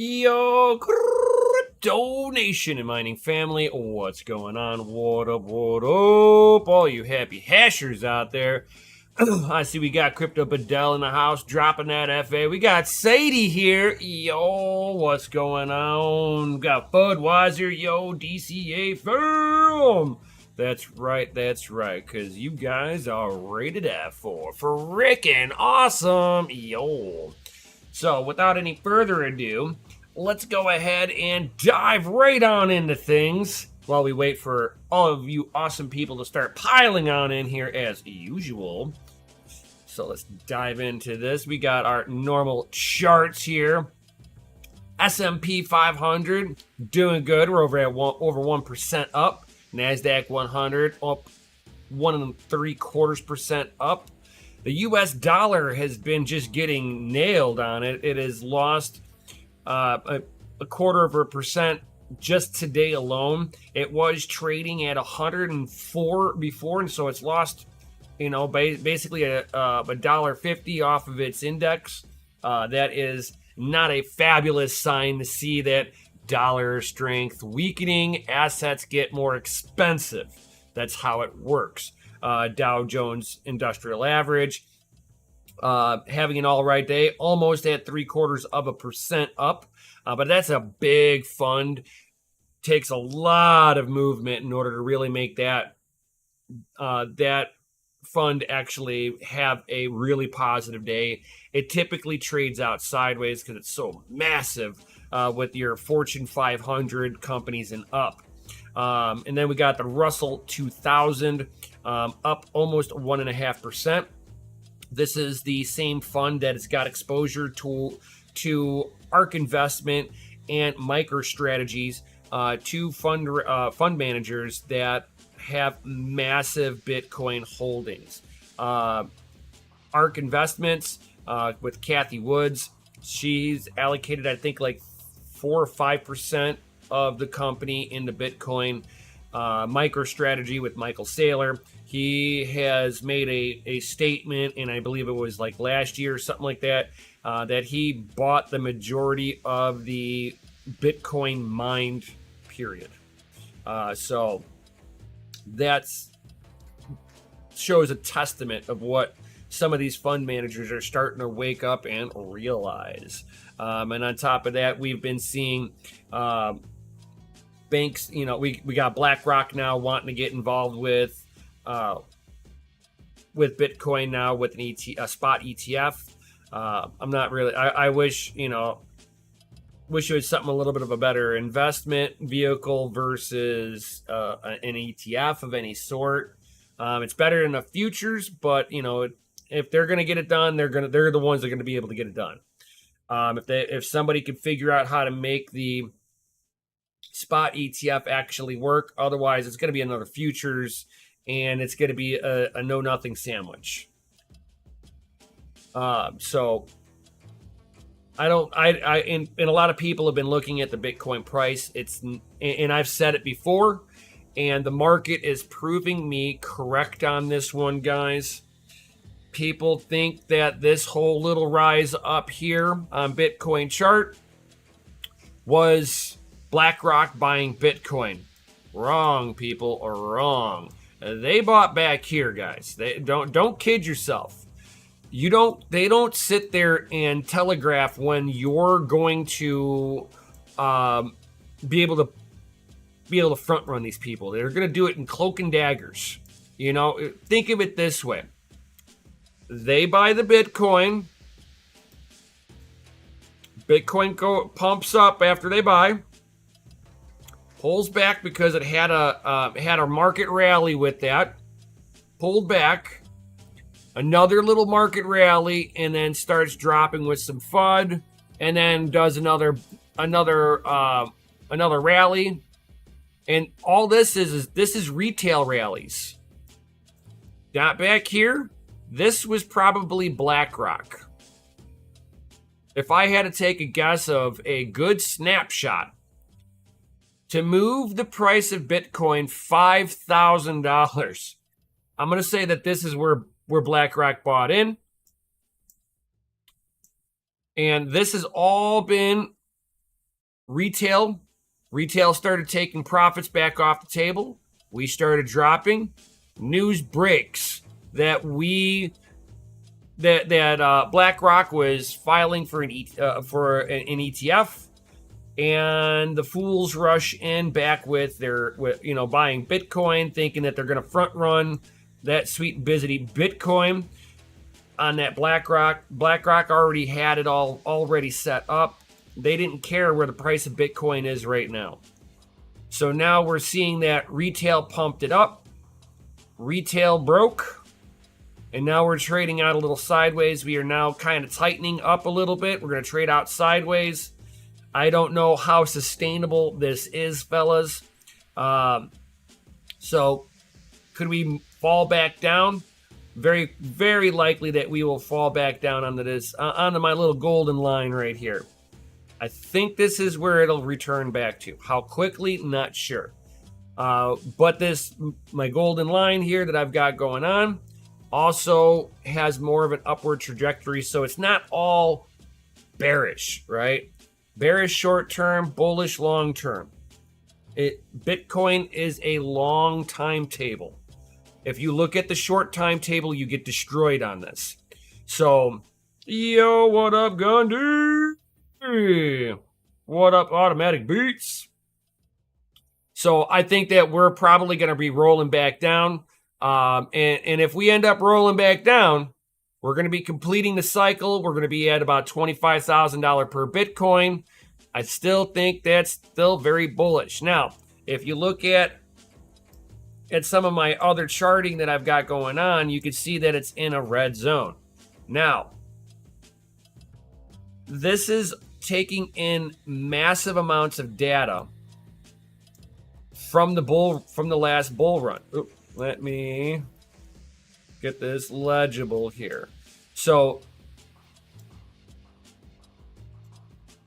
Yo, Crypto Nation and mining family, what's going on? What up, what up? All you happy hashers out there. I see we got Crypto Bedell in the house dropping that FA. We got Sadie here. Yo, what's going on? We got Budweiser. Yo, DCA firm. That's right, because you guys are rated F for frickin' awesome. Yo. So, without any further ado, let's go ahead and dive right on into things while we wait for all of you awesome people to start piling on in here as usual. So let's dive into this. We got our normal charts here. S&P 500 doing good. We're over 1% up. NASDAQ 100 up 1.75% up. The U.S. dollar has been just getting nailed on it. It has lost a 0.25% just today alone. It was trading at 104 before, and so it's lost, basically a $1.50 off of its index. That is not a fabulous sign to see that dollar strength weakening. Assets get more expensive. That's how it works. Dow Jones Industrial Average having an all right day, almost at 0.75% up, but that's a big fund. Takes a lot of movement in order to really make that fund actually have a really positive day. It typically trades out sideways because it's so massive with your Fortune 500 companies and up. And then we got the Russell 2000 up almost 1.5%. This is the same fund that has got exposure to ARK Investment and MicroStrategies, two fund managers that have massive Bitcoin holdings. ARK Investments with Kathy Woods, she's allocated, I think, like 4 or 5% of the company into Bitcoin. MicroStrategy with Michael Saylor, he has made a statement, and I believe it was like last year or something like that, that he bought the majority of the Bitcoin mined, period. So that shows a testament of what some of these fund managers are starting to wake up and realize. And on top of that, we've been seeing banks, we got BlackRock now wanting to get involved with Bitcoin now with a spot ETF. I'm not really. I wish it was something a little bit of a better investment vehicle versus an ETF of any sort. It's better than the futures, but if they're going to get it done, they're the ones that are going to be able to get it done. If somebody could figure out how to make the spot ETF actually work, otherwise it's going to be another futures, and it's going to be a know-nothing sandwich. So and a lot of people have been looking at the Bitcoin price. And I've said it before, and the market is proving me correct on this one, guys. People think that this whole little rise up here on Bitcoin chart was BlackRock buying Bitcoin. Wrong, people, or wrong. They bought back here, guys. They don't kid yourself. They don't sit there and telegraph when you're going to be able to front run these people. They're going to do it in cloak and daggers. Think of it this way. They buy the Bitcoin. Bitcoin pumps up after they buy. Pulls back because it had a market rally with that. Pulled back. Another little market rally, and then starts dropping with some FUD, and then does another rally. And all this is retail rallies. Not back here. This was probably BlackRock. If I had to take a guess of a good snapshot to move the price of Bitcoin $5,000, I'm going to say that this is where BlackRock bought in. And this has all been retail started taking profits back off the table. We started dropping. News breaks that BlackRock was filing for an ETF, and the fools rush in back with buying Bitcoin, thinking that they're going to front run that sweet busy Bitcoin on that BlackRock. BlackRock already had it already set up. They didn't care where the price of Bitcoin is right now. So now we're seeing that retail pumped it up. Retail broke. And now we're trading out a little sideways. We are now kind of tightening up a little bit. We're going to trade out sideways. I don't know how sustainable this is, fellas. So could we fall back down? Very, very likely that we will fall back down onto my little golden line right here. I think this is where it'll return back to. How quickly, not sure. But my golden line here that I've got going on also has more of an upward trajectory, so it's not all bearish, right? Bearish short term, bullish long term. Bitcoin is a long timetable. If you look at the short timetable, you get destroyed on this. So, yo, what up, Gandhi? What up, Automatic Beats? So I think that we're probably going to be rolling back down. And if we end up rolling back down, we're going to be completing the cycle. We're going to be at about $25,000 per Bitcoin. I still think that's still very bullish. Now, if you look at some of my other charting that I've got going on, you can see that it's in a red zone. Now, this is taking in massive amounts of data from the last bull run. Oop, let me get this legible here. So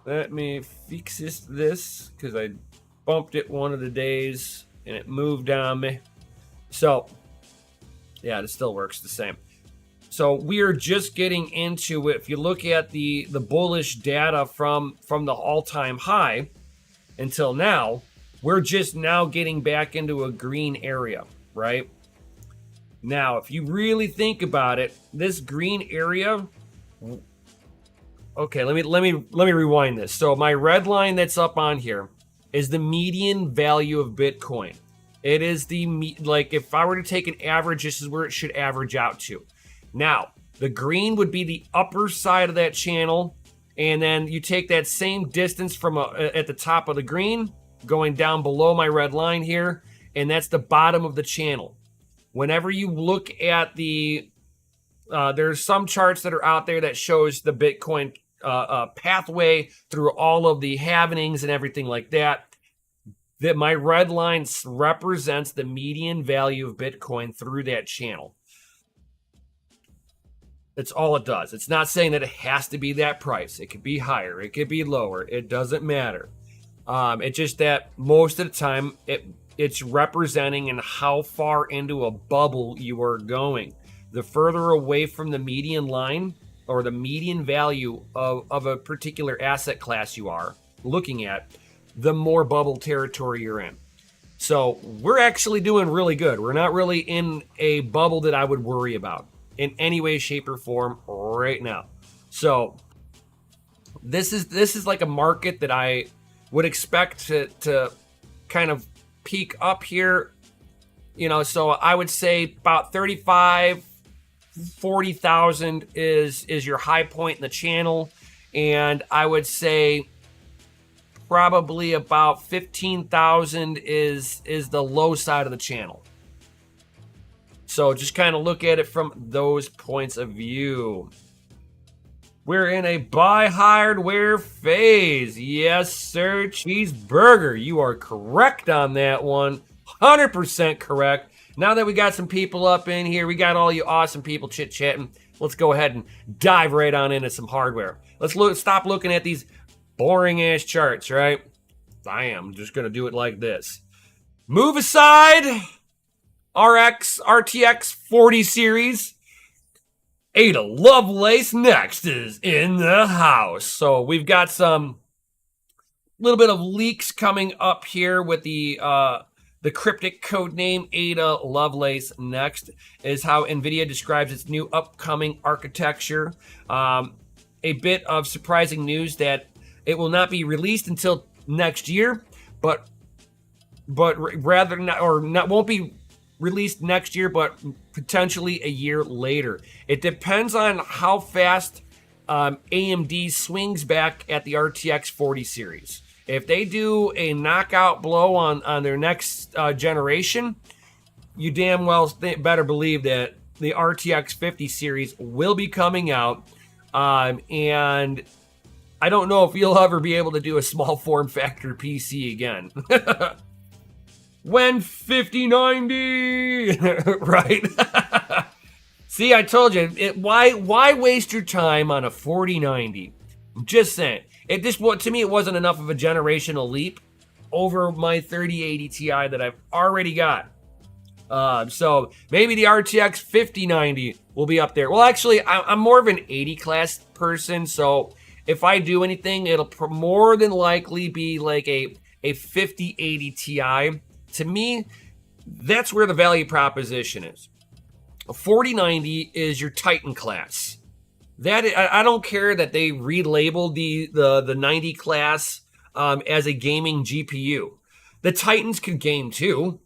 let me fix this because I bumped it one of the days and it moved on me. So yeah, it still works the same. So we are just getting into it. If you look at the bullish data from the all-time high until now, we're just now getting back into a green area, right? Now, if you really think about it, this green area. Okay, let me rewind this. So my red line that's up on here is the median value of Bitcoin. It is if I were to take an average, this is where it should average out to. Now, the green would be the upper side of that channel, and then you take that same distance from at the top of the green, going down below my red line here, and that's the bottom of the channel. Whenever you look at there's some charts that are out there that shows the Bitcoin pathway through all of the halvenings and everything like that. That my red line represents the median value of Bitcoin through that channel. That's all it does. It's not saying that it has to be that price. It could be higher. It could be lower. It doesn't matter. It's just that most of the time it's representing and how far into a bubble you are going. The further away from the median line or the median value of a particular asset class you are looking at, the more bubble territory you're in. So we're actually doing really good. We're not really in a bubble that I would worry about in any way, shape, or form right now. So this is like a market that I would expect to kind of peak up here. So I would say about 40,000 is your high point in the channel. And I would say probably about 15,000 is the low side of the channel. So just kind of look at it from those points of view. We're in a buy hardware phase. Yes, sir. Cheeseburger. You are correct on that one. 100% correct. Now that we got some people up in here, we got all you awesome people chit-chatting, let's go ahead and dive right on into some hardware. Let's stop looking at these boring-ass charts, right? I am just going to do it like this. Move aside. RTX 40 series. Ada Lovelace next is in the house. So we've got some little bit of leaks coming up here with the cryptic code name Ada Lovelace. Next is how NVIDIA describes its new upcoming architecture. A bit of surprising news that it will not be released until next year, but rather not, or not, won't be released next year, but potentially a year later. It depends on how fast AMD swings back at the RTX 40 series. If they do a knockout blow on their next generation, you damn well better believe that the RTX 50 series will be coming out. And I don't know if you'll ever be able to do a small form factor PC again. When 5090, right? See, I told you, why waste your time on a 4090? I'm just saying. To me, it wasn't enough of a generational leap over my 3080 Ti that I've already got. So maybe the RTX 5090 will be up there. Well, actually, I'm more of an 80 class person, so if I do anything, it'll more than likely be like a 5080 Ti. To me, that's where the value proposition is. A 4090 is your Titan class. That I don't care that they relabeled the 90 class as a gaming GPU. The Titans could game too.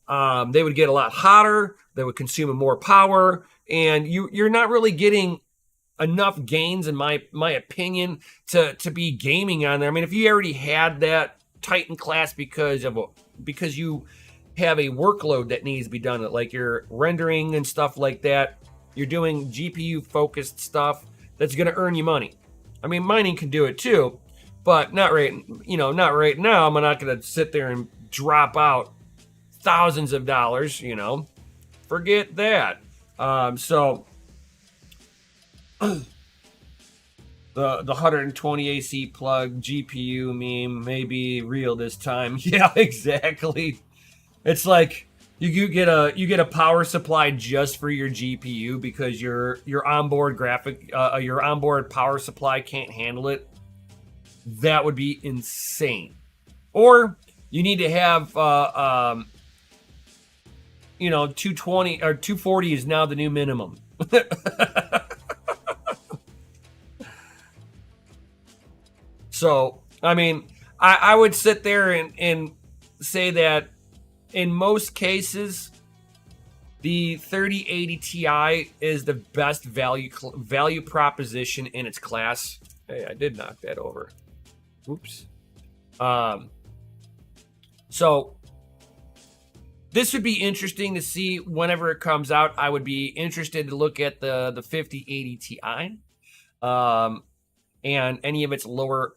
They would get a lot hotter. They would consume more power, and you're not really getting enough gains, in my opinion, to be gaming on there. I mean, if you already had that Titan class because you have a workload that needs to be done, like your rendering and stuff like that, you're doing GPU focused stuff that's going to earn you money. I mean, mining can do it too, but not right now. I'm not going to sit there and drop out thousands of dollars, forget that. So the 120 AC plug GPU meme may be real this time. Yeah, exactly. It's like you get a power supply just for your GPU because your onboard power supply can't handle it. That would be insane. Or you need to have 220 or 240 is now the new minimum. So, I mean, I would sit there and say that in most cases, the 3080 Ti is the best value proposition in its class. Hey, I did knock that over. Oops. So this would be interesting to see whenever it comes out. I would be interested to look at the 5080 Ti and any of its lower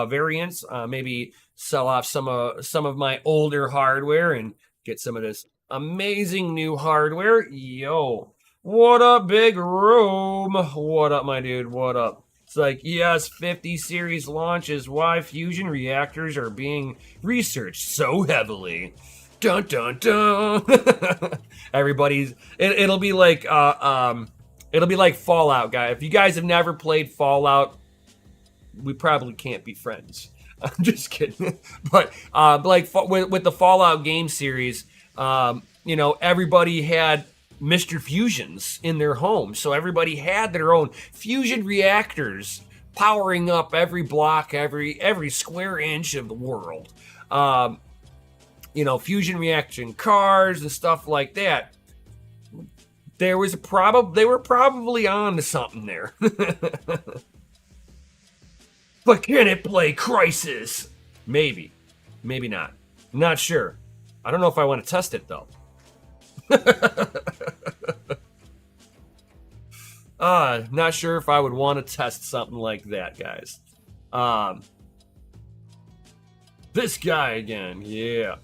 variants. Maybe sell off some of my older hardware and get some of this amazing new hardware. Yo, what up, Big Room? What up, my dude? What up? It's like, yes, 50 series launches why fusion reactors are being researched so heavily. Dun dun dun. Everybody's it'll be like Fallout, guy. If you guys have never played Fallout, we probably can't be friends. I'm just kidding. But with the Fallout game series, everybody had Mr. Fusions in their home. So everybody had their own fusion reactors powering up every block, every square inch of the world. Fusion reaction cars and stuff like that. They were probably on to something there. But can it play Crysis? Maybe. Maybe not. Not sure. I don't know if I want to test it, though. Not sure if I would want to test something like that, guys. This guy again. Yeah.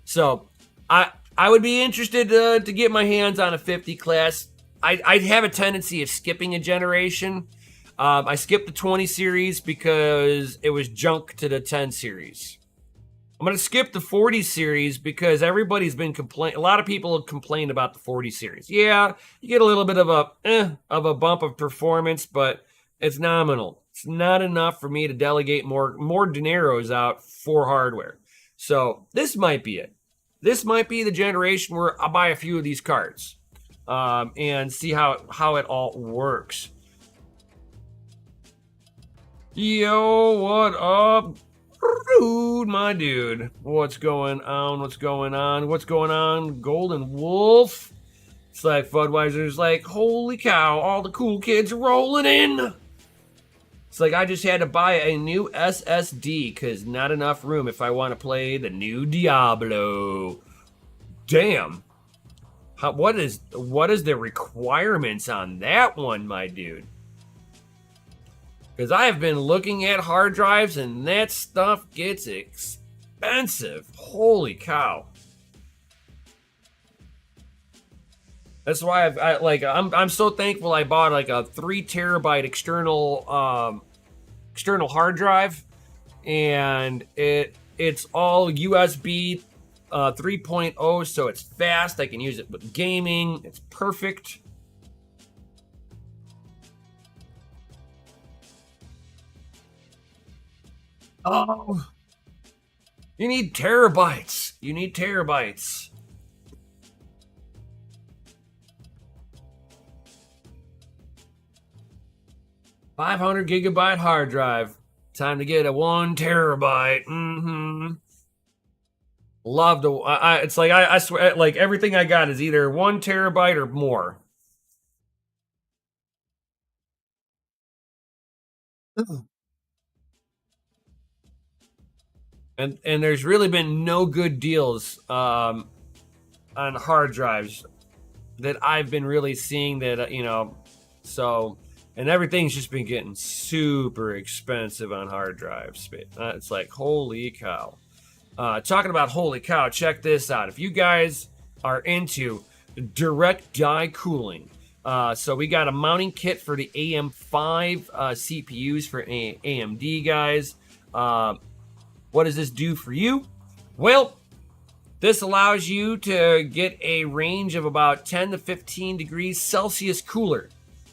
So, I would be interested to get my hands on a 50 class. I'd have a tendency of skipping a generation. I skipped the 20 series because it was junk to the 10 series. I'm going to skip the 40 series because everybody's been complaining. A lot of people have complained about the 40 series. Yeah, you get a little bit of a bump of performance, but it's nominal. It's not enough for me to delegate more dineros out for hardware. So this might be it. This might be the generation where I'll buy a few of these cards and see how it all works. Yo, what up, dude? My dude, what's going on? What's going on? What's going on? Golden Wolf. It's like Fudweiser's like, holy cow! All the cool kids are rolling in. It's like I just had to buy a new SSD because not enough room if I want to play the new Diablo. Damn. What is the requirements on that one, my dude? Because I have been looking at hard drives and that stuff gets expensive. Holy cow. That's why I'm so thankful I bought like a 3 terabyte external hard drive, and it's all USB 3.0, so it's fast. I can use it with gaming. It's perfect. Oh, you need terabytes. You need terabytes. $500 hard drive. Time to get a 1 terabyte. Love to. It's like I swear, like everything I got is either 1 terabyte or more. And there's really been no good deals on hard drives that I've been really seeing that so, and everything's just been getting super expensive on hard drives. It's like holy cow. Talking about holy cow, check this out. If you guys are into direct die cooling, so we got a mounting kit for the AM5 CPUs for AMD guys. What does this do for you? Well, this allows you to get a range of about 10 to 15 degrees Celsius cooler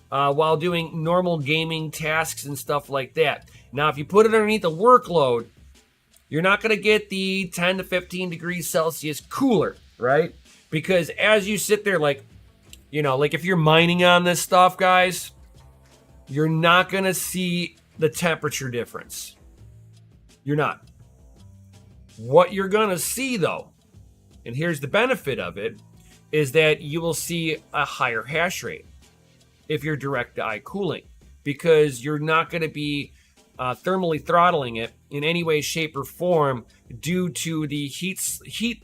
while doing normal gaming tasks and stuff like that. Now, if you put it underneath a workload, you're not going to get the 10 to 15 degrees Celsius cooler, right? Because as you sit there, like if you're mining on this stuff, guys, you're not going to see the temperature difference. You're not. What you're going to see, though, and here's the benefit of it, is that you will see a higher hash rate if you're direct die cooling, because you're not going to be thermally throttling it in any way, shape, or form due to the heat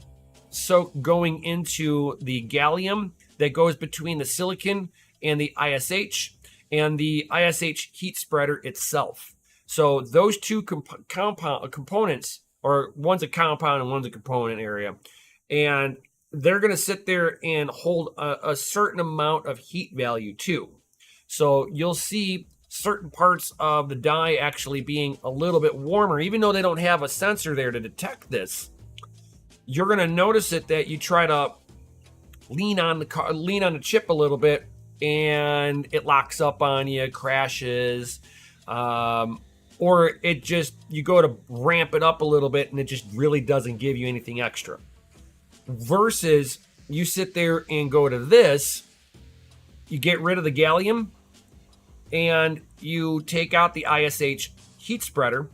soak going into the gallium that goes between the silicon and the ISH and the ISH heat spreader itself. So those two components, or one's a compound and one's a component area, and they're going to sit there and hold a certain amount of heat value too. So you'll see certain parts of the die actually being a little bit warmer, even though they don't have a sensor there to detect this. You're going to notice it that you try to lean on the chip a little bit, and it locks up on you, crashes, or it just, you go to ramp it up a little bit and it just really doesn't give you anything extra. Versus you sit there and go to this, you get rid of the gallium and you take out the ISH heat spreader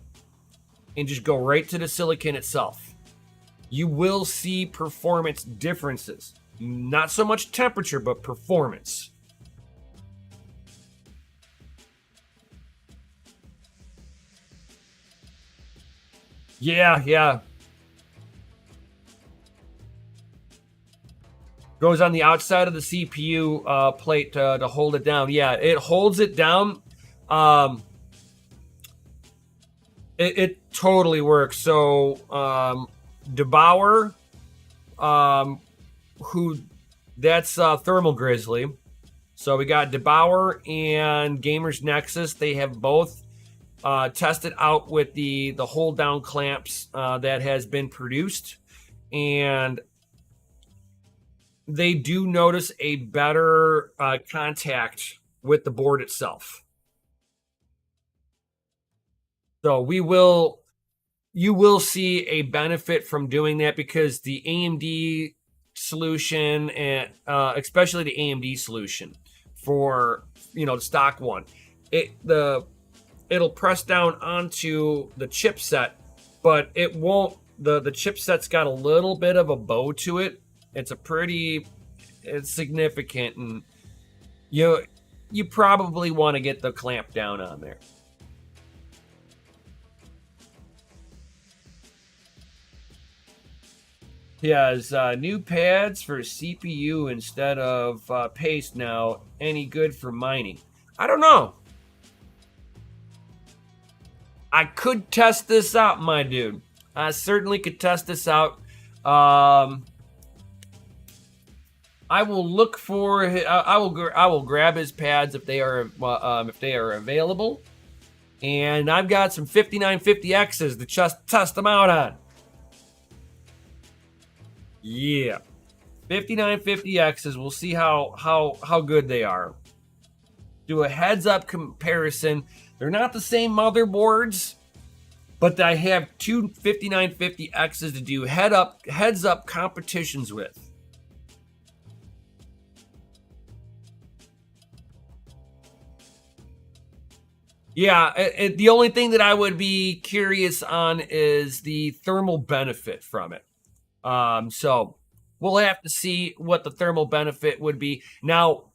and just go right to the silicon itself. You will see performance differences. Not so much temperature, but performance. Yeah. Goes on the outside of the CPU plate to hold it down. Yeah, it holds it down. It totally works. So DeBauer, who that's Thermal Grizzly. So we got DeBauer and Gamers Nexus. They have both tested out with the hold down clamps that has been produced, and they do notice a better contact with the board itself. So you will see a benefit from doing that because the AMD solution and especially the AMD solution for the stock one, it'll press down onto the chipset, but it won't. The chipset's got a little bit of a bow to it. It's significant, and you probably want to get the clamp down on there. He has new pads for CPU instead of paste now. Any good for mining? I don't know. I could test this out, my dude. I certainly could test this out. I will look for. I will grab his pads if they are available, and I've got some 5950Xs to just test them out on. Yeah, 5950Xs. We'll see how good they are. Do a heads up comparison. They're not the same motherboards, but I have two 5950Xs to do heads up competitions with. Yeah, the only thing that I would be curious on is the thermal benefit from it. So we'll have to see what the thermal benefit would be. Now,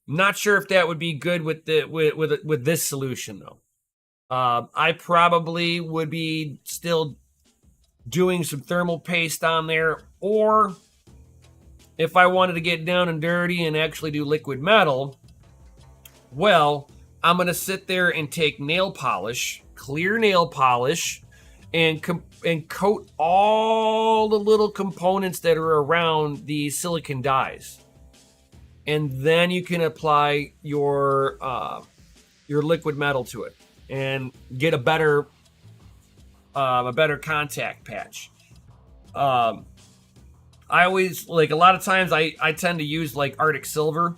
not sure if that would be good with this solution though. I probably would be still doing some thermal paste on there, or if I wanted to get down and dirty and actually do liquid metal, well, I'm going to sit there and take nail polish, clear nail polish, and coat all the little components that are around the silicon dies. And then you can apply your liquid metal to it and get a better contact patch. I always, like, a lot of times I tend to use like Arctic Silver,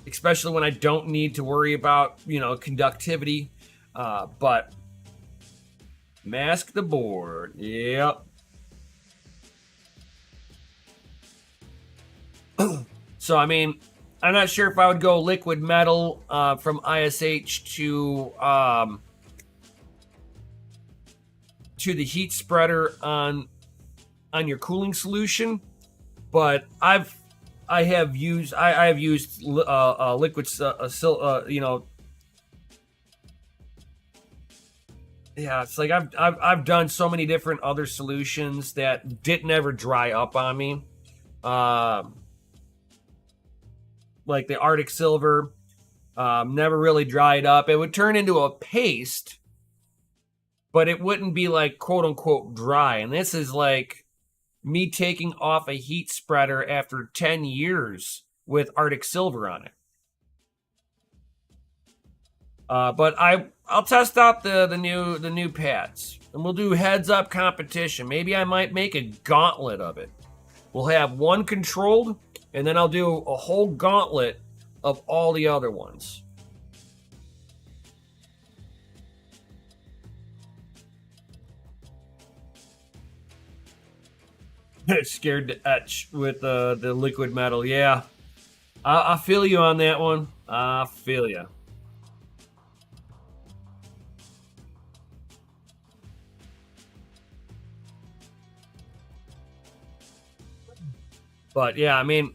especially when I don't need to worry about conductivity. But mask the board. Yep. So, I mean, I'm not sure if I would go liquid metal from ISH to the heat spreader on your cooling solution, but I have used liquid yeah, it's like I've done so many different other solutions that didn't ever dry up on me. Like the Arctic Silver, never really dried up. It would turn into a paste, but it wouldn't be like quote unquote dry. And this is like me taking off a heat spreader after 10 years with Arctic Silver on it. But I'll test out the new pads, and we'll do heads up competition. Maybe I might make a gauntlet of it. We'll have one controlled, and then I'll do a whole gauntlet of all the other ones. Scared to etch with the liquid metal. Yeah, I feel you on that one. I feel you. But yeah, I mean,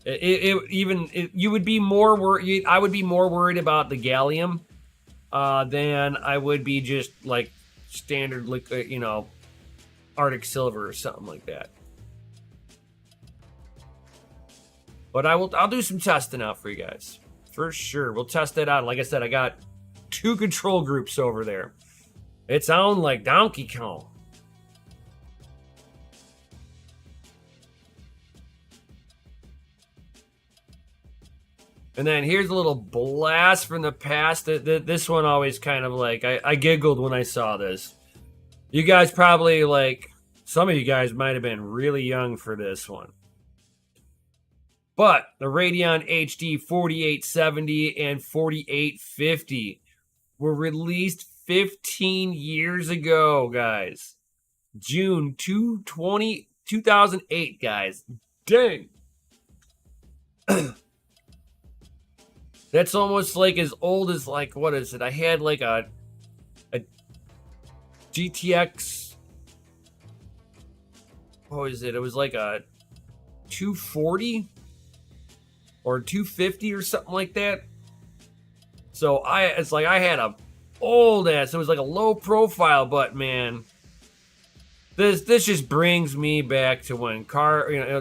you would be more worried. I would be more worried about the gallium than I would be just like standard, Arctic Silver or something like that. But I'll do some testing out for you guys for sure. We'll test it out. Like I said, I got 2 control groups over there. It sounds like Donkey Kong. And then here's a little blast from the past. This one always kind of like, I giggled when I saw this. You guys probably, like, some of you guys might have been really young for this one. But the Radeon HD 4870 and 4850. were released 15 years ago, guys. June 2008, guys. Dang. That's almost like as old as, like, what is it? I had like a GTX. What was it? It was like a 240 or 250 or something like that. So it's like I had a old ass. It was like a low profile, but man, this just brings me back to when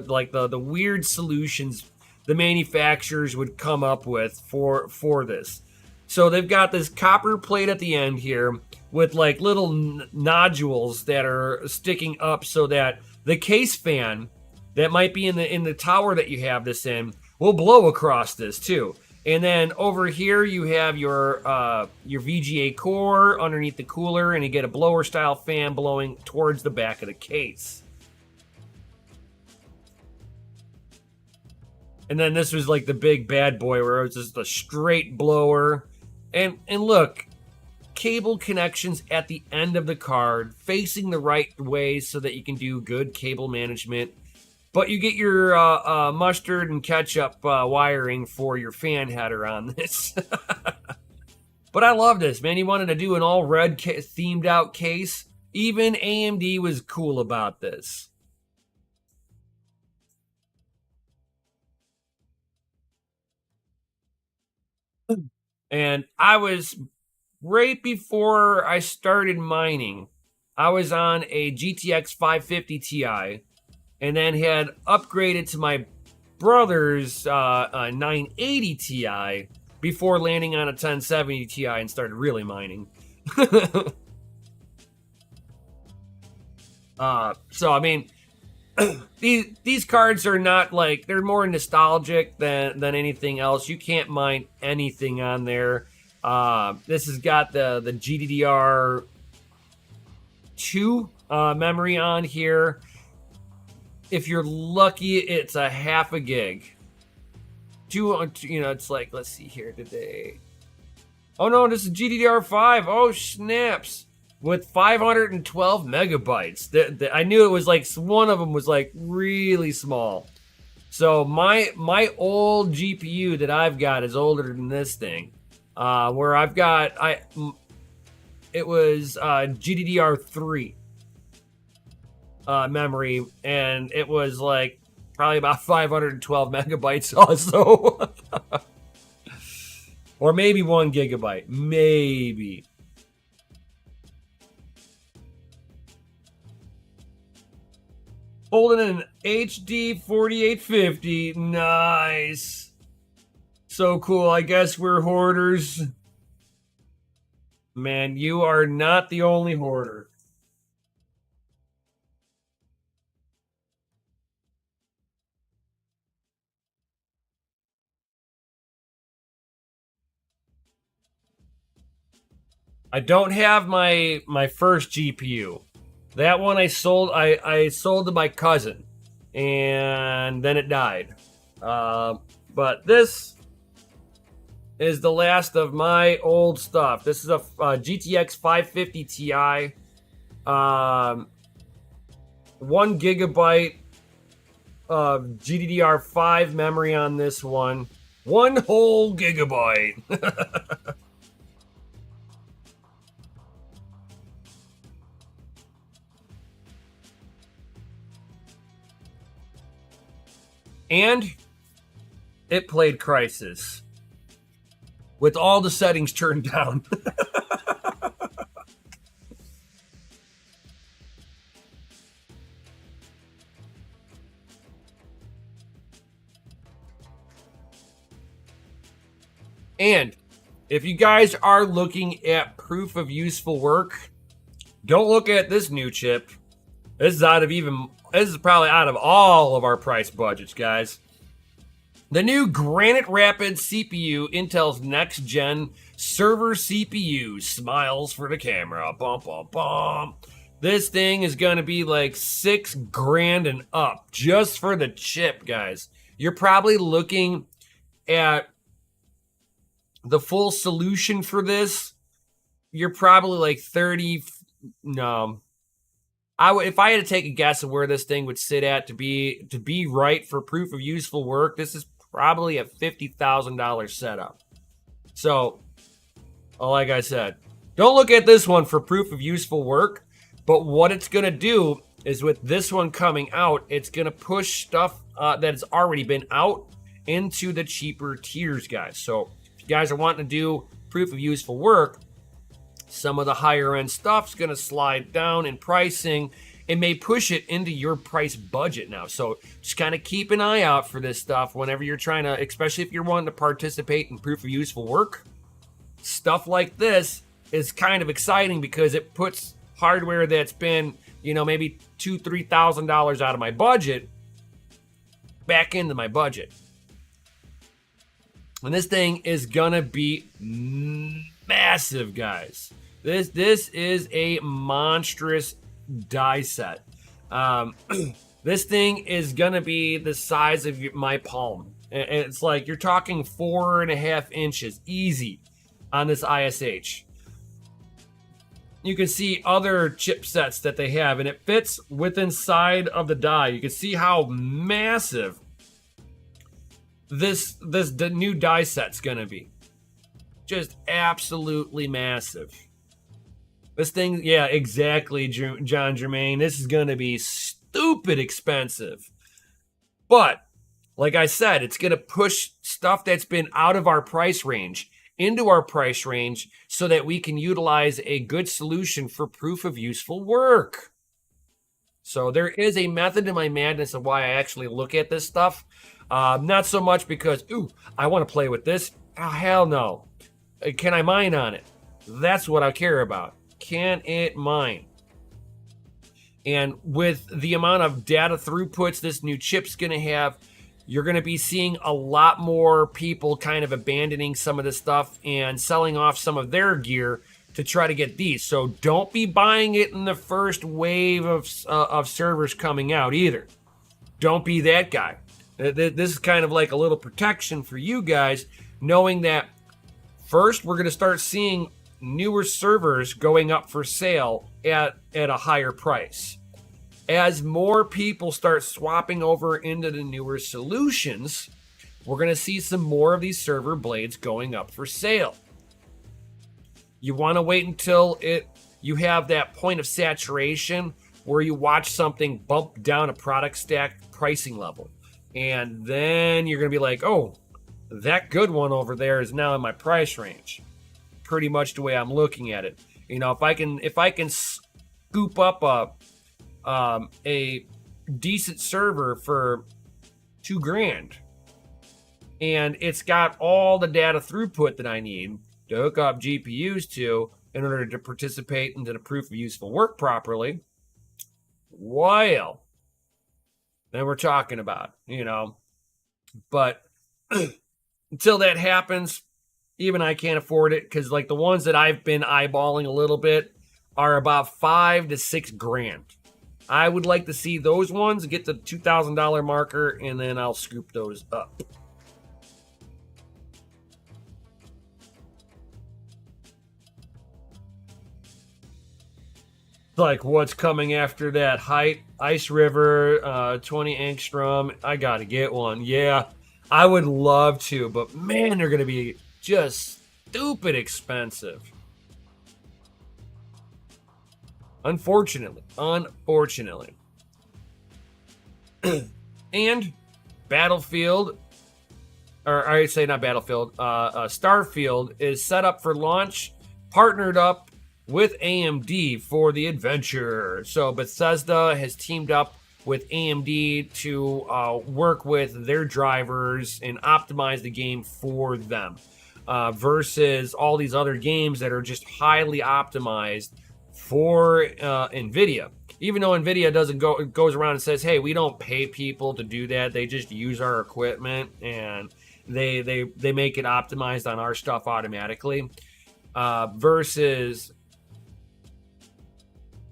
like the weird solutions the manufacturers would come up with for this. So they've got this copper plate at the end here with like little nodules that are sticking up so that the case fan that might be in the tower that you have this in will blow across this too. And then over here you have your VGA core underneath the cooler, and you get a blower style fan blowing towards the back of the case. And then this was like the big bad boy where it was just a straight blower. And look, cable connections at the end of the card facing the right way so that you can do good cable management. But you get your mustard and ketchup wiring for your fan header on this. But I love this, man. You wanted to do an all red themed out case. Even AMD was cool about this. And I was, right before I started mining, I was on a GTX 550 Ti, and then had upgraded to my brother's 980 Ti before landing on a 1070 Ti and started really mining. So I mean, these cards are not like, they're more nostalgic than anything else. You can't mine anything on there. This has got the GDDR2 memory on here. If you're lucky, it's a half a gig. It's like, let's see here today. Oh no, this is GDDR5. Oh snaps. With 512 megabytes. I knew it was like, one of them was like really small. So my old GPU that I've got is older than this thing. Where I've got, it was GDDR3 memory, and it was like probably about 512 megabytes also. Or maybe 1 gigabyte, maybe. Holding an HD 4850. Nice. So cool. I guess we're hoarders. Man, you are not the only hoarder. I don't have my first GPU. That one I sold. I sold to my cousin, and then it died. But this is the last of my old stuff. This is a GTX 550 Ti. 1 gigabyte of GDDR5 memory on this one. 1 whole gigabyte. And it played Crysis with all the settings turned down. And if you guys are looking at proof of useful work, don't look at this new chip. This is probably out of all of our price budgets, guys. The new Granite Rapids CPU, Intel's next gen server CPU, smiles for the camera. Bum, bum, bum. This thing is going to be like $6,000 and up just for the chip, guys. You're probably looking at the full solution for this you're probably like 30. No, I would, if I had to take a guess of where this thing would sit at to be right for proof of useful work, this is probably a $50,000 setup. So, like I said, don't look at this one for proof of useful work, but what it's going to do is with this one coming out, it's going to push stuff that has already been out into the cheaper tiers, guys. So if you guys are wanting to do proof of useful work, some of the higher end stuff's going to slide down in pricing. It may push it into your price budget now. So just kind of keep an eye out for this stuff whenever you're trying to, especially if you're wanting to participate in proof of useful work. Stuff like this is kind of exciting because it puts hardware that's been, maybe $2,000-$3,000 out of my budget back into my budget. And this thing is gonna be massive, guys. This is a monstrous die set. This thing is gonna be the size of my palm. And it's like you're talking 4.5 inches easy on this ISH. You can see other chipsets that they have, and it fits within inside of the die. You can see how massive the new die set's gonna be. Just absolutely massive. This thing, yeah, exactly, John Germain. This is gonna be stupid expensive. But like I said, it's gonna push stuff that's been out of our price range into our price range so that we can utilize a good solution for proof of useful work. So there is a method to my madness of why I actually look at this stuff. Not so much because, I want to play with this. Oh, hell no. Can I mine on it? That's what I care about. Can it mine? And with the amount of data throughputs this new chip's going to have, you're going to be seeing a lot more people kind of abandoning some of this stuff and selling off some of their gear to try to get these. So don't be buying it in the first wave of servers coming out either. Don't be that guy. This is kind of like a little protection for you guys, knowing that first we're going to start seeing newer servers going up for sale at a higher price. As more people start swapping over into the newer solutions, we're going to see some more of these server blades going up for sale. You want to wait until you have that point of saturation where you watch something bump down a product stack pricing level. And then you're going to be like, oh, that good one over there is now in my price range. Pretty much the way I'm looking at it. If I can scoop up a decent server for $2,000 and it's got all the data throughput that I need to hook up GPUs to in order to participate into the proof of useful work properly, well, then we're talking about, but until that happens, even I can't afford it, because like the ones that I've been eyeballing a little bit are about $5,000 to $6,000. I would like to see those ones get the $2,000 marker, and then I'll scoop those up. Like, what's coming after that? Height, Ice River, 20 angstrom. I gotta get one. Yeah, I would love to, but man, they're gonna be just stupid expensive. Unfortunately. And Battlefield, or I say not Battlefield, Starfield is set up for launch, partnered up with AMD for the adventure. So Bethesda has teamed up with AMD to work with their drivers and optimize the game for them, versus all these other games that are just highly optimized for NVIDIA. Even though NVIDIA goes around and says, hey, we don't pay people to do that. They just use our equipment and they make it optimized on our stuff automatically. Versus,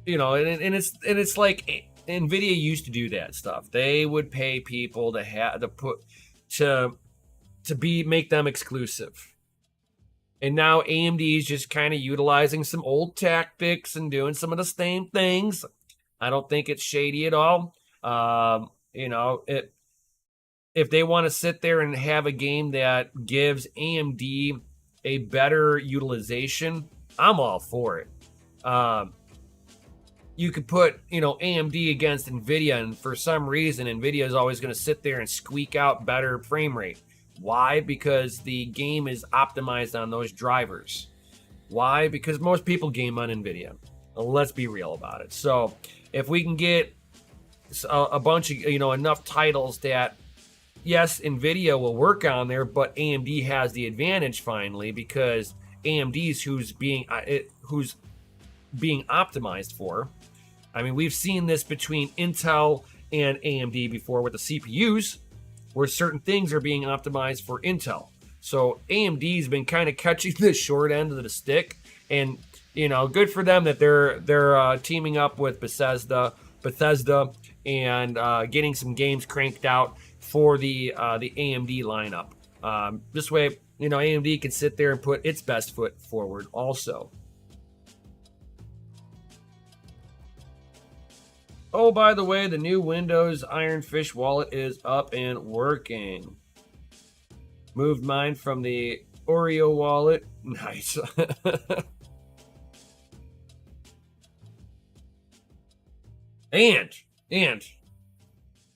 and it's like NVIDIA used to do that stuff. They would pay people to make them exclusive. And now AMD is just kind of utilizing some old tactics and doing some of the same things. I don't think it's shady at all. If they want to sit there and have a game that gives AMD a better utilization, I'm all for it. You could put, AMD against NVIDIA, and for some reason, NVIDIA is always going to sit there and squeak out better frame rate. Why? Because the game is optimized on those drivers. Why? Because most people game on NVIDIA. Let's be real about it. So if we can get a bunch of, enough titles that, yes, NVIDIA will work on there, but AMD has the advantage finally because AMD's who's being optimized for. I mean, we've seen this between Intel and AMD before with the CPUs, where certain things are being optimized for Intel. So AMD's been kind of catching the short end of the stick, and good for them that they're teaming up with Bethesda, and getting some games cranked out for the AMD lineup. This way, AMD can sit there and put its best foot forward also. Oh, by the way, the new Windows Ironfish wallet is up and working. Moved mine from the Oreo wallet. Nice. And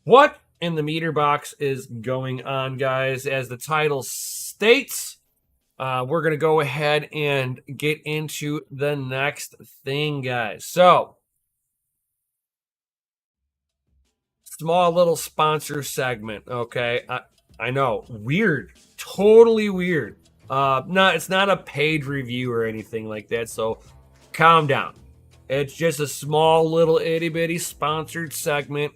what in the meter box is going on, guys? As the title states, we're going to go ahead and get into the next thing, guys. So, small little sponsor segment, okay? I know, weird, totally weird. It's not a paid review or anything like that, so calm down. It's just a small little itty bitty sponsored segment.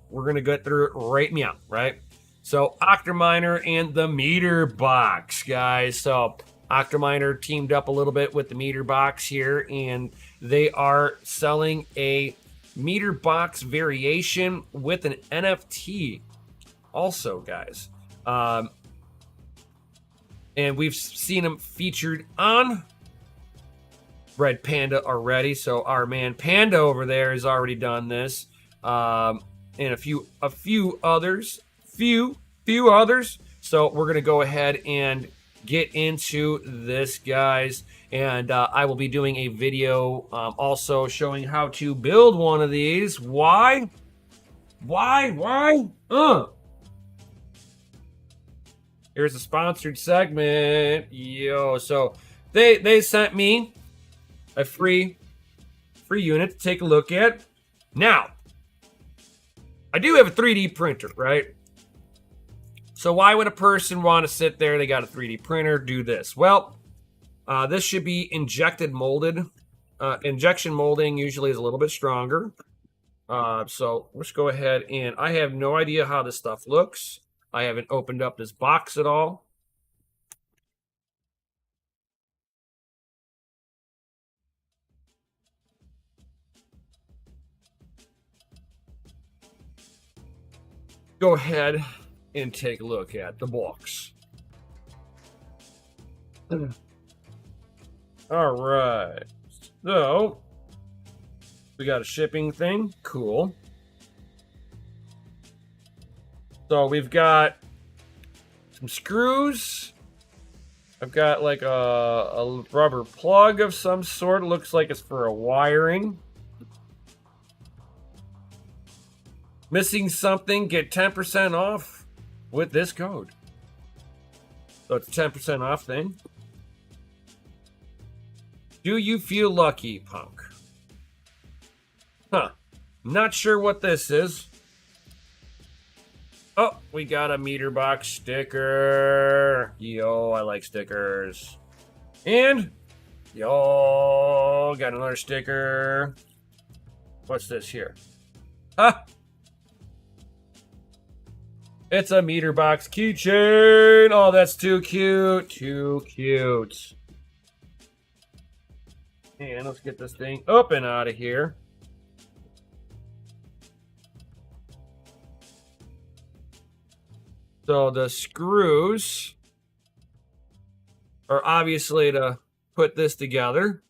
We're gonna get through it right meow, right? So Octominer and the Meter Box, guys. So Octominer teamed up a little bit with the Meter Box here, and they are selling a Meter Box variation with an NFT also, guys. And we've seen them featured on Red Panda already. So our man Panda over there has already done this. And a few others. Few others. So we're gonna go ahead and get into this, guys. And I will be doing a video also showing how to build one of these. Why? Here's a sponsored segment. Yo, so they sent me a free unit to take a look at. Now, I do have a 3D printer, right? So why would a person want to sit there, they got a 3D printer, do this? Well, this should be injection molding usually is a little bit stronger. So let's go ahead, and I have no idea how this stuff looks. I haven't opened up this box at all. Go ahead and take a look at the box. All right. So we got a shipping thing. Cool. So we've got some screws. I've got like a rubber plug of some sort. It looks like it's for a wiring. Missing something, get 10% off with this code. So it's a 10% off thing. Do you feel lucky, punk? Huh. Not sure what this is. Oh, we got a Meter Box sticker. Yo, I like stickers. And, yo, got another sticker. What's this here? Huh. It's a Meter Box keychain. Oh, that's too cute. Too cute. And let's get this thing up and out of here. So the screws are obviously to put this together.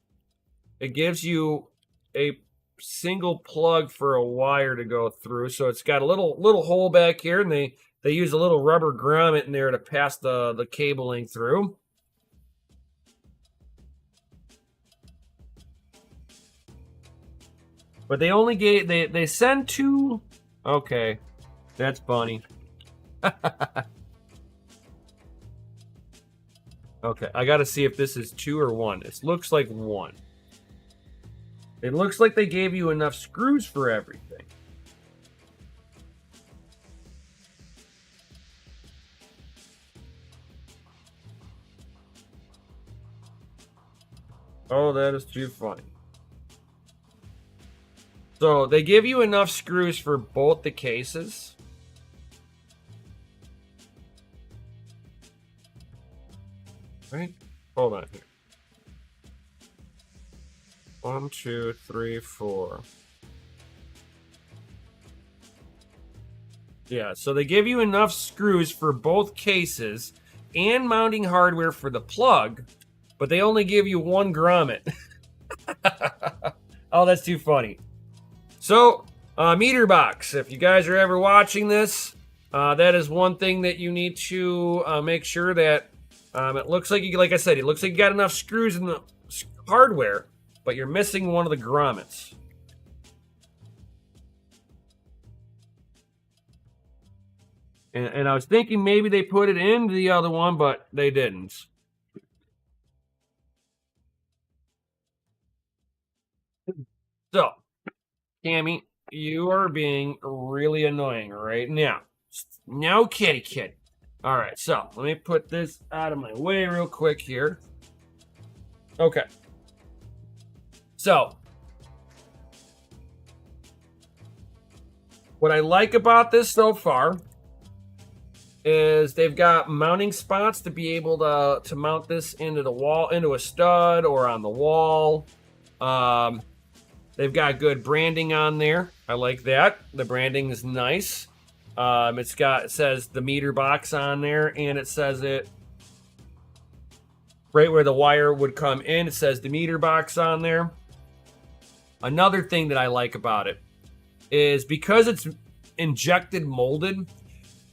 It gives you a single plug for a wire to go through. So it's got a little hole back here, and they use a little rubber grommet in there to pass the cabling through. But they only gave they send two. Okay, that's funny. Okay, I got to see if this is 2 or 1. It looks like 1. It looks like they gave you enough screws for everything. Oh, that is too funny. So they give you enough screws for both the cases. Right? Hold on here. 1, 2, 3, 4. Yeah, so they give you enough screws for both cases and mounting hardware for the plug, but they only give you 1 grommet. Oh, that's too funny. So, meter box. If you guys are ever watching this, that is one thing that you need to make sure that it looks like like I said, it looks like you got enough screws in the hardware, but you're missing one of the grommets. And I was thinking maybe they put it into the other one, but they didn't. So, Cammy, you are being really annoying right now. No kitty kitty. All right, so let me put this out of my way real quick here. Okay. So, what I like about this so far is they've got mounting spots to be able to mount this into the wall, into a stud or on the wall. They've got good branding on there. I like that. The branding is nice. It says the meter box on there, and it says it right where the wire would come in. It says the meter box on there. Another thing that I like about it is because it's injected molded.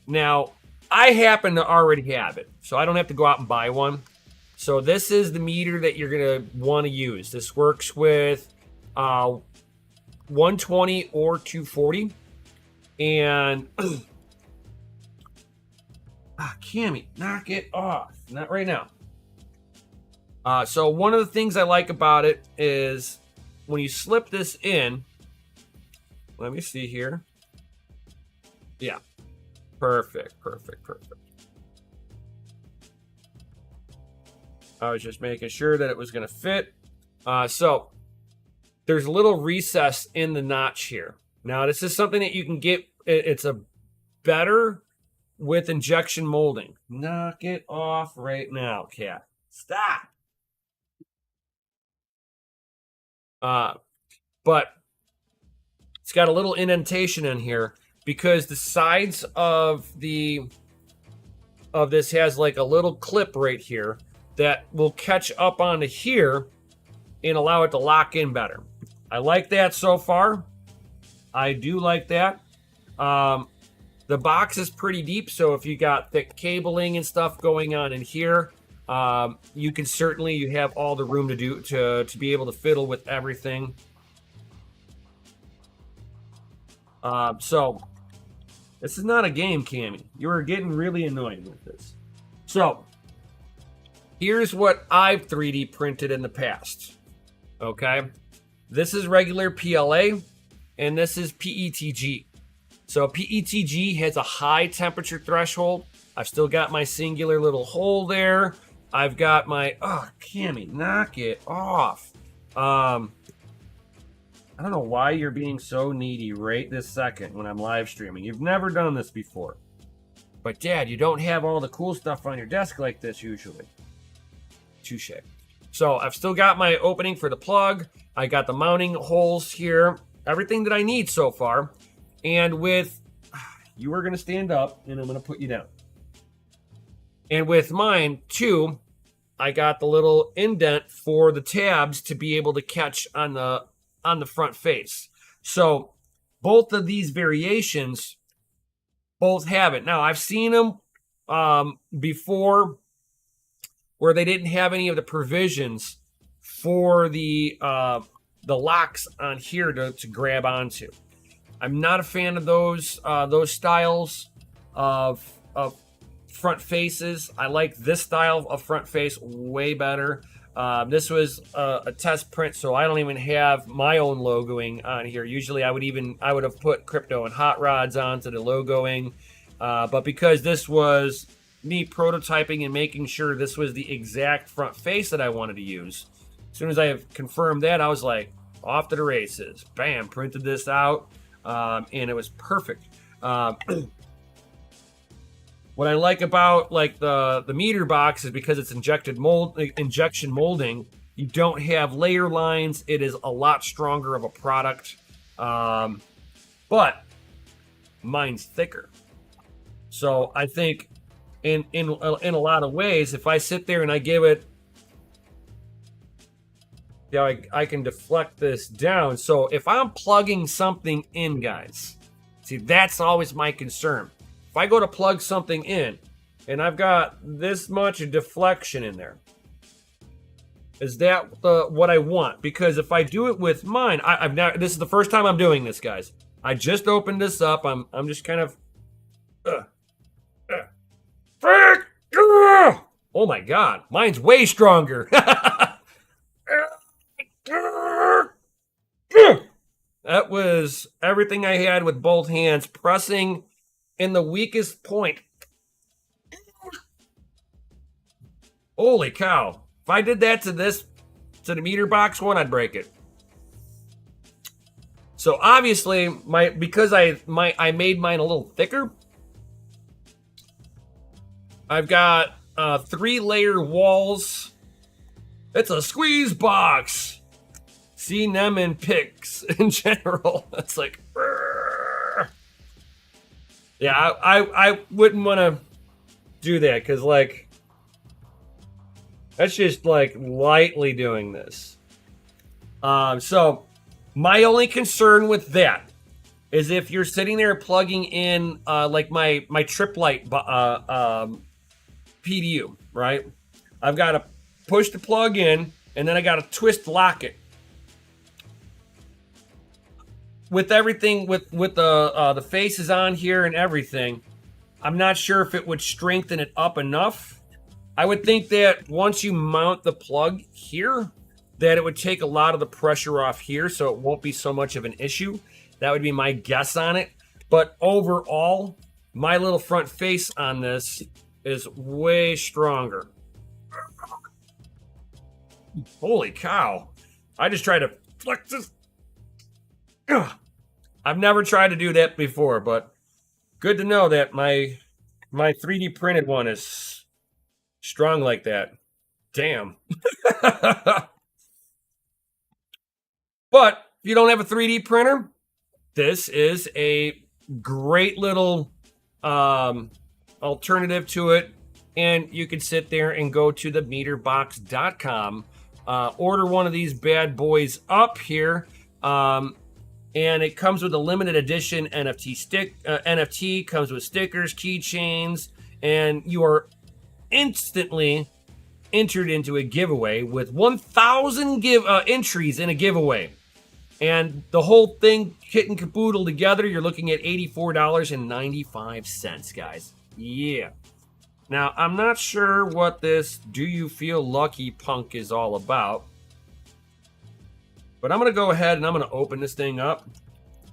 Now, I happen to already have it, so I don't have to go out and buy one. So this is the meter that you're going to want to use. This works with 120 or 240. And Cammy, knock it off. Not right now. So one of the things I like about it is when you slip this in, let me see here. Yeah. Perfect. I was just making sure that it was going to fit. So there's a little recess in the notch here. Now, this is something that you can get. It's a better with injection molding. Knock it off right now, cat. Stop. But it's got a little indentation in here because the sides of this has like a little clip right here that will catch up onto here and allow it to lock in better. I like that so far. I do like that. The box is pretty deep, so if you got thick cabling and stuff going on in here, you have all the room to be able to fiddle with everything. So this is not a game, Cammy. You are getting really annoying with this. So here's what I've 3D printed in the past. Okay, this is regular PLA, and this is PETG. So PETG has a high temperature threshold. I've still got my singular little hole there. I've got my, Cammy, knock it off. I don't know why you're being so needy right this second when I'm live streaming. You've never done this before. But Dad, you don't have all the cool stuff on your desk like this usually. Touche. So I've still got my opening for the plug. I got the mounting holes here. Everything that I need so far. And you are going to stand up and I'm going to put you down. And with mine too, I got the little indent for the tabs to be able to catch on the front face. So both of these variations both have it. Now I've seen them before where they didn't have any of the provisions for the locks on here to grab onto. I'm not a fan of those styles of front faces. I like this style of front face way better. This was a test print, so I don't even have my own logoing on here. Usually I would have put Crypto and Hot Rods onto the logoing, but because this was me prototyping and making sure this was the exact front face that I wanted to use, as soon as I have confirmed that, I was like, off to the races. Bam, printed this out, and it was perfect. What I like about like the meter box is because it's injection molding. You don't have layer lines. It is a lot stronger of a product, but mine's thicker. So I think in a lot of ways, if I sit there and I give it, I can deflect this down. So if I'm plugging something in, guys, see, that's always my concern. If I go to plug something in and I've got this much deflection in there, is that what I want? Because if I do it with mine, I've now, this is the first time I'm doing this, guys. I just opened this up. I'm just kind of oh my god, mine's way stronger. That was everything I had with both hands, pressing in the weakest point. Holy cow. If I did that to the meter box one, I'd break it. So obviously, because I made mine a little thicker, I've got 3-layer walls. It's a squeeze box. Seen them in pics in general. It's like, yeah, I wouldn't want to do that because, like, that's just like lightly doing this. So my only concern with that is if you're sitting there plugging in like my Triplite PDU, right? I've got to push the plug in and then I got to twist lock it. With everything, with the faces on here and everything, I'm not sure if it would strengthen it up enough. I would think that once you mount the plug here, that it would take a lot of the pressure off here, so it won't be so much of an issue. That would be my guess on it. But overall, my little front face on this is way stronger. Holy cow. I just tried to flex this. Ugh. I've never tried to do that before, but good to know that my 3D printed one is strong like that. Damn. But if you don't have a 3D printer, this is a great little alternative to it. And you can sit there and go to the meterbox.com, order one of these bad boys up here. And it comes with a limited edition NFT comes with stickers, keychains, and you are instantly entered into a giveaway with 1,000 entries in a giveaway. And the whole thing, kit and caboodle together, you're looking at $84.95, guys. Yeah. Now, I'm not sure what this Do You Feel Lucky punk is all about. But I'm going to go ahead and I'm going to open this thing up.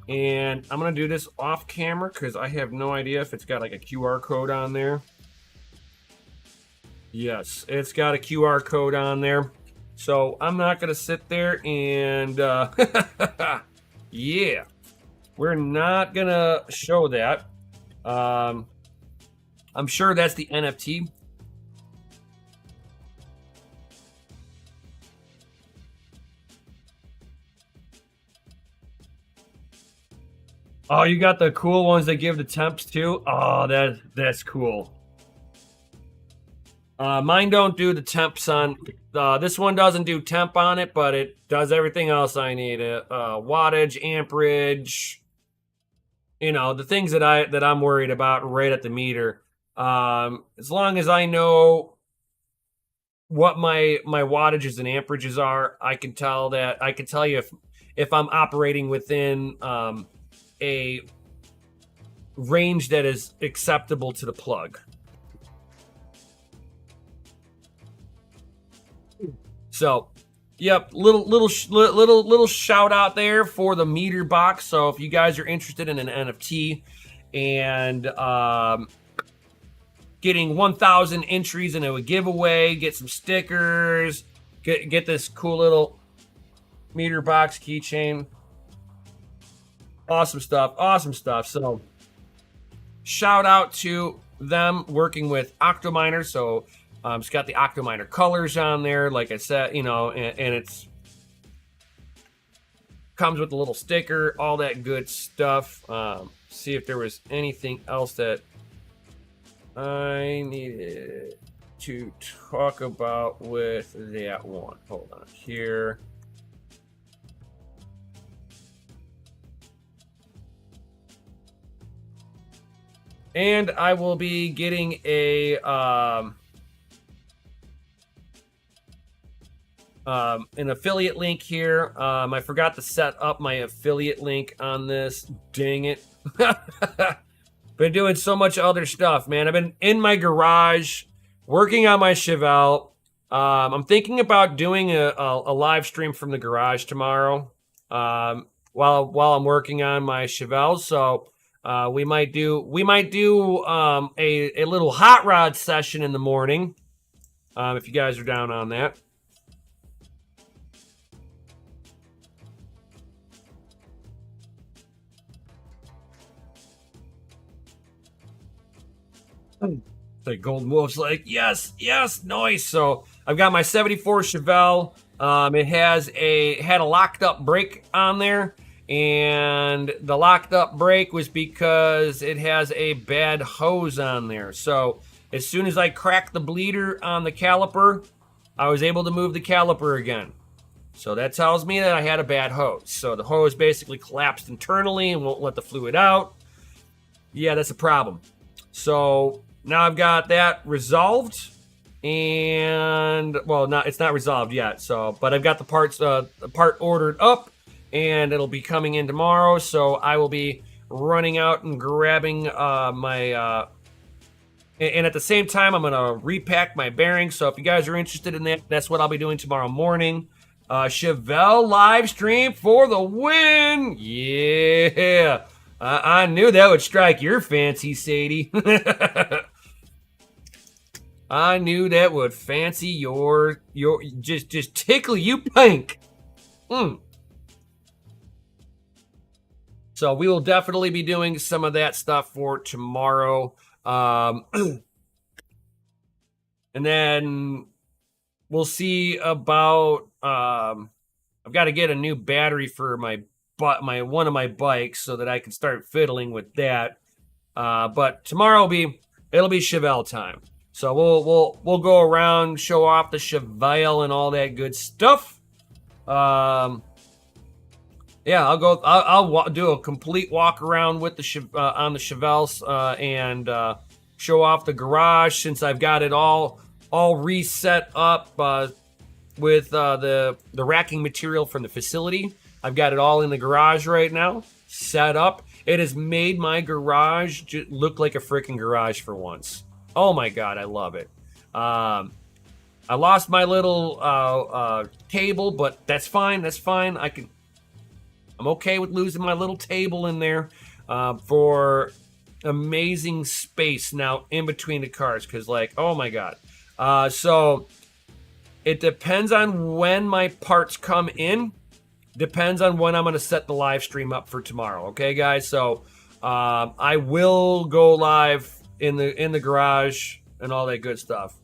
And I'm going to do this off camera because I have no idea if it's got like a QR code on there. Yes, it's got a QR code on there. So I'm not going to sit there and... yeah. We're not going to show that. I'm sure that's the NFT. Oh, you got the cool ones that give the temps too? Oh, that's cool. Mine don't do the temps on. This one doesn't do temp on it, but it does everything else I need. Wattage, amperage, the things that I'm worried about right at the meter. As long as I know what my wattages and amperages are, I can tell you if I'm operating within a range that is acceptable to the plug. So, yep, little shout out there for the meter box. So if you guys are interested in an NFT and getting 1,000 entries into a giveaway, get some stickers, get this cool little meter box keychain. Awesome stuff. So shout out to them working with Octominer. So it's got the Octominer colors on there, like I said, and it's comes with a little sticker, all that good stuff. See if there was anything else that I needed to talk about with that one. Hold on here. And I will be getting an affiliate link here. I forgot to set up my affiliate link on this. Dang it. Been doing so much other stuff, man. I've been in my garage working on my Chevelle. I'm thinking about doing a live stream from the garage tomorrow while I'm working on my Chevelle. So we might do a little hot rod session in the morning if you guys are down on that. The Golden Wolf's like, yes, nice. So I've got my 74 Chevelle. It had a locked up brake on there, and the locked up brake was because it has a bad hose on there. So as soon as I cracked the bleeder on the caliper, I was able to move the caliper again. So that tells me that I had a bad hose. So the hose basically collapsed internally and won't let the fluid out. Yeah, that's a problem. So now I've got that resolved, and it's not resolved yet. So, but I've got the part ordered up, and it'll be coming in tomorrow. So I will be running out and grabbing my. And at the same time, I'm gonna repack my bearings. So if you guys are interested in that, that's what I'll be doing tomorrow morning. Chevelle live stream for the win! Yeah. I knew that would strike your fancy, Sadie. I knew that would fancy your just tickle you pink. So we will definitely be doing some of that stuff for tomorrow. And then we'll see about I've got to get a new battery for my one of my bikes so that I can start fiddling with that. But tomorrow it'll be Chevelle time. So we'll go around, show off the Chevelle and all that good stuff. Yeah, I'll do a complete walk around with the on the Chevelle and show off the garage since I've got it all reset up with the racking material from the facility. I've got it all in the garage right now, set up. It has made my garage look like a freaking garage for once. Oh my God, I love it. I lost my little table, but that's fine. I'm okay with losing my little table in there for amazing space now in between the cars. Because, oh my God. So it depends on when my parts come in. Depends on when I'm going to set the live stream up for tomorrow. Okay, guys? So I will go live in the garage and all that good stuff.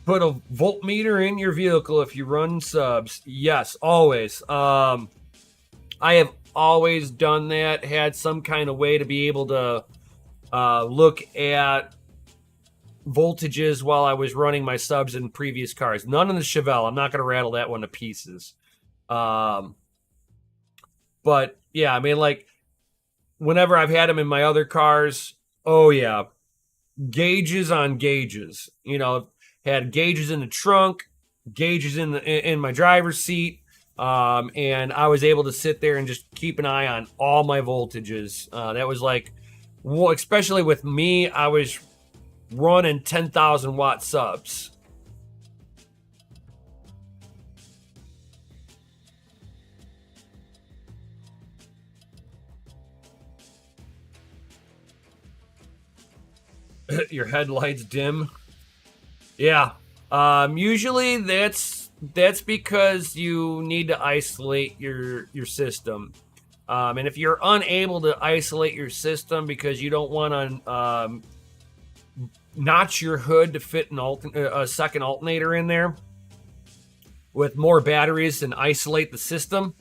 Put a voltmeter in your vehicle if you run subs. Yes, always. I have always done that. Had some kind of way to be able to look at voltages while I was running my subs in previous cars. None in the Chevelle. I'm not going to rattle that one to pieces. But yeah, I mean, like, whenever I've had them in my other cars, oh yeah, gauges on gauges. You know, had gauges in the trunk, gauges in my driver's seat, and I was able to sit there and just keep an eye on all my voltages. That was like, well, especially with me, I was running 10,000 watt subs. Your headlights dim. Yeah. Usually that's because you need to isolate your system. And if you're unable to isolate your system because you don't want to notch your hood to fit a second alternator in there with more batteries and isolate the system,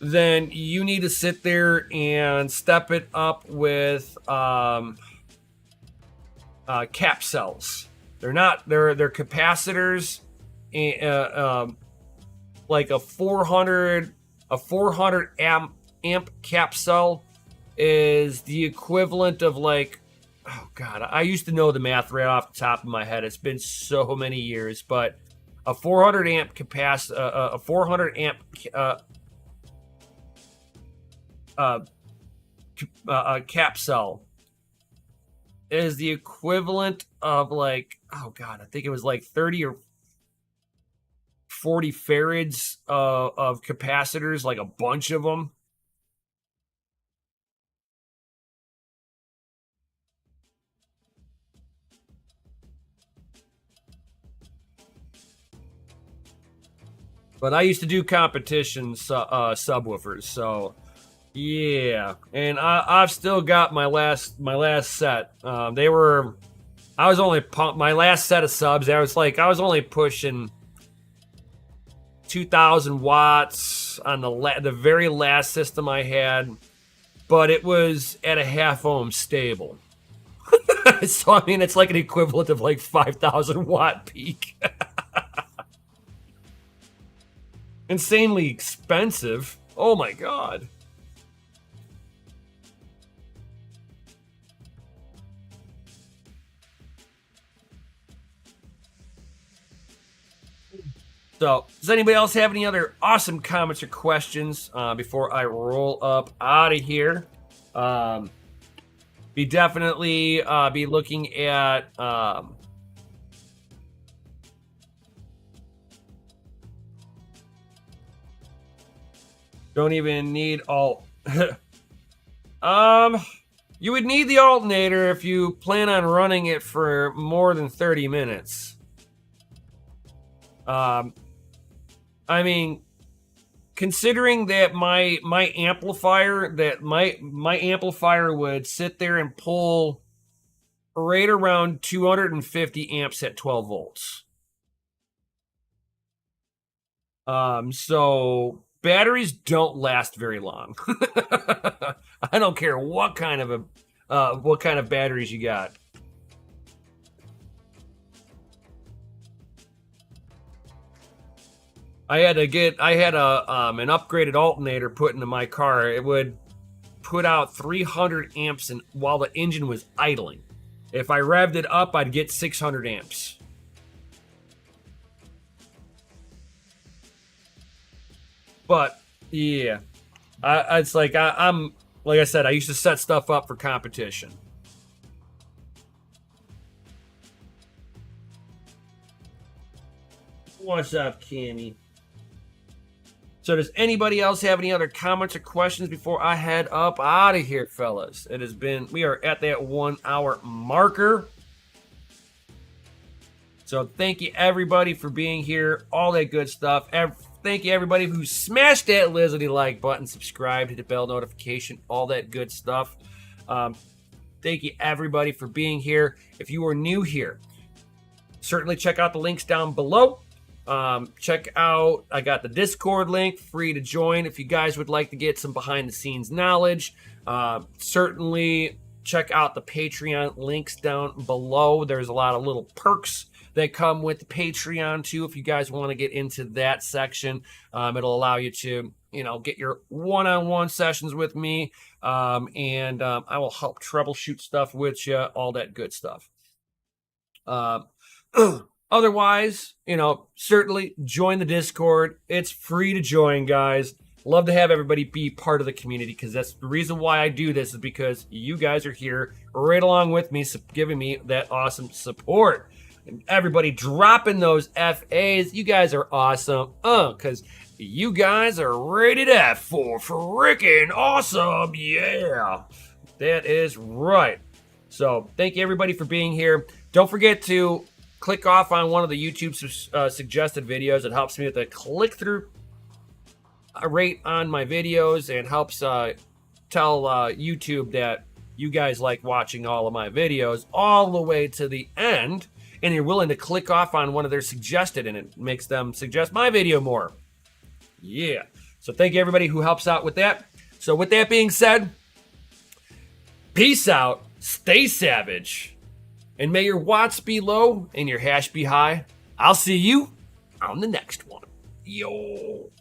then you need to sit there and step it up with cap cells. They're capacitors, like a 400 amp cap cell is the equivalent of, like, oh god, I used to know the math right off the top of my head. It's been so many years, but a 400 amp cap cell is the equivalent of, like, oh god, I think it was like 30 or 40 farads of capacitors, like a bunch of them. But I used to do competition subwoofers, so yeah. And I've still got my last set. My last set of subs. I was only pushing 2,000 watts on the very last system I had, but it was at a half ohm stable. So I mean, it's like an equivalent of like 5,000 watt peak. Insanely expensive. Oh my god. So, does anybody else have any other awesome comments or questions before I roll up out of here? Be definitely be looking at don't even need alt. You would need the alternator if you plan on running it for more than 30 minutes. I mean, considering that my amplifier would sit there and pull right around 250 amps at 12 volts. So batteries don't last very long. I don't care what kind of batteries you got. I had an upgraded alternator put into my car. It would put out 300 amps while the engine was idling. If I revved it up, I'd get 600 amps. But yeah, it's like I'm like I said, I used to set stuff up for competition. What's up, Cammy? So does anybody else have any other comments or questions before I head up out of here, fellas? We are at that 1 hour marker. So thank you everybody for being here, all that good stuff. Thank you everybody who smashed that Lizzie like button, subscribed, hit the bell notification, all that good stuff. Thank you everybody for being here. If you are new here, certainly check out the links down below. Check out, I got the Discord link, free to join if you guys would like to get some behind the scenes knowledge. Certainly check out the Patreon links down below. There's a lot of little perks that come with the Patreon too. If you guys want to get into that section, it'll allow you to, get your one-on-one sessions with me, and I will help troubleshoot stuff with you, all that good stuff. Otherwise, certainly join the Discord. It's free to join, guys. Love to have everybody be part of the community, because that's the reason why I do this, is because you guys are here right along with me, giving me that awesome support. And everybody dropping those FAs. You guys are awesome. Because you guys are rated F for freaking awesome. Yeah, that is right. So thank you everybody for being here. Don't forget to click off on one of the YouTube suggested videos. It helps me with the click-through rate on my videos, and helps tell YouTube that you guys like watching all of my videos all the way to the end, and you're willing to click off on one of their suggested, and it makes them suggest my video more. Yeah. So thank you everybody who helps out with that. So with that being said, peace out, stay savage, and may your watts be low and your hash be high. I'll see you on the next one. Yo.